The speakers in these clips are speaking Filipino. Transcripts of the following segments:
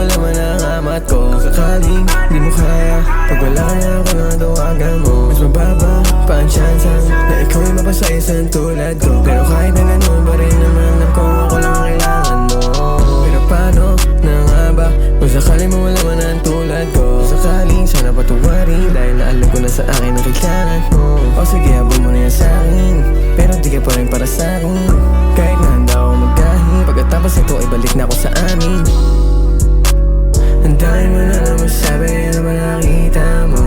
mawala man ang amat ko. Sakaling di mo kaya, pag wala ka na ako na tawagan mo. Mas mababa pa ang tsansang na ikaw ay mapasaisan tulad ko. Pero kahit na ganun pa rin naman alam ko ako lang ang kailangan mo. Pero paano na nga ba kung sakaling mawala man ang tulad ko? Sakaling sana patuwarin dahil na alam ko na sa akin ang kailangan mo. O sige, habol mo na yan sa akin, pero di ka pa rin para sa akin. Kahit na handa ako magkahi, pagkatapos ito ay balik na ako sa amin. Ang dahil mo na lang masabi, ano ba nakita mo?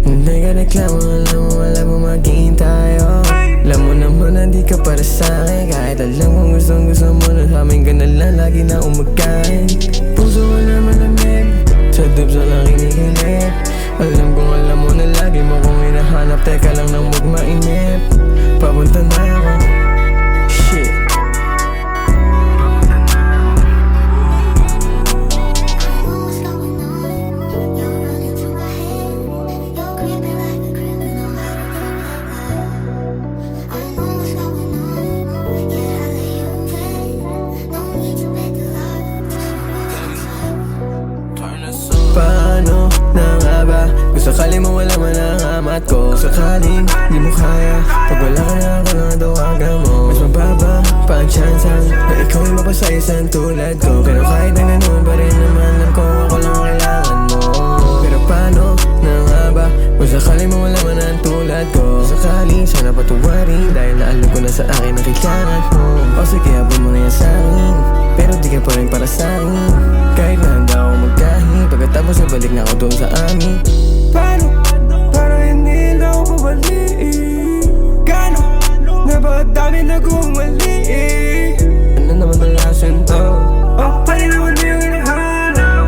Hindi ka reklamo, alam mo maging tayo. Alam mo naman na di ka para sa akin, kahit alam kong gusto mo na sa amin ka na lang lagi na umagkain. Puso mo na malamig, sa dubs na lang kinikilit. Alam mo na lagi mo kong hinahanap, teka lang nang huwag mainip. Papunta na ako, shit. Paano na nga ba kung sakaling mawala man ang amat ko? Sakaling di mo kaya, pag wala ka na ako na tawagan mo. Mas mababa pa ang tsansang na ikaw ay mapasaisan tulad ko. Pero kahit na ganun pa rin naman alam ko ako lang ang kailangan mo. Pero paano na nga ba kung sakaling mawala man ang tulad ko? Sakaling sana patuwarin dahil na alam ko na sa akin ang kailangan mo. O sige, habol mo na yan sa akin, pero di ka pa rin para sa akin. Kahit na handa ako magkahi, pagkatapos ay balik na ako doon sa amin. Parang hindi na ako babalik. Gano'n napakadami na gumali. Ano naman ang lason to? Oh, pwede naman na yung hinahanap.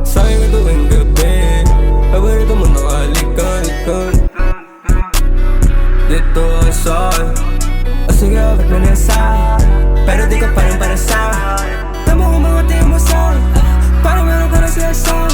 Sa'yo ko tuwing gabi, paborito mo nakalikan. Dito ang sa'yo, O sige, ba't mo na sa'yo? Pero di ka pa rin para sa'yo. Tama ko mga tingin mo sa'yo, parang meron ka na siya sa'yo.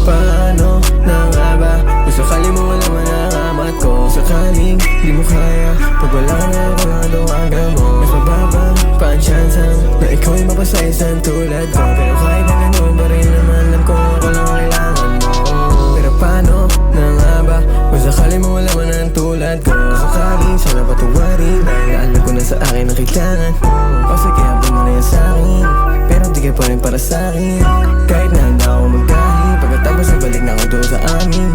paano na nga ba kung sakaling mawala man ang amat ko? Sakaling di mo kaya, pag wala ka na ako na tawagan mo. Mas mababa pa ang tsansang na ikaw ay mapasaisan tulad ko. Pero kahit na ganun pa rin naman alam ko ako lang ang kailangan mo. Pero paano na nga ba kung sakaling mawala man ang tulad ko? Sakaling sana patuwarin dahil alam ko na sa akin ang kailangan mo. O sige, habol mo na yan sa akin, pero di ka pa rin para sa akin. Kahit na handa ako magkahi, pagkatapos ay balik na ako doon sa amin.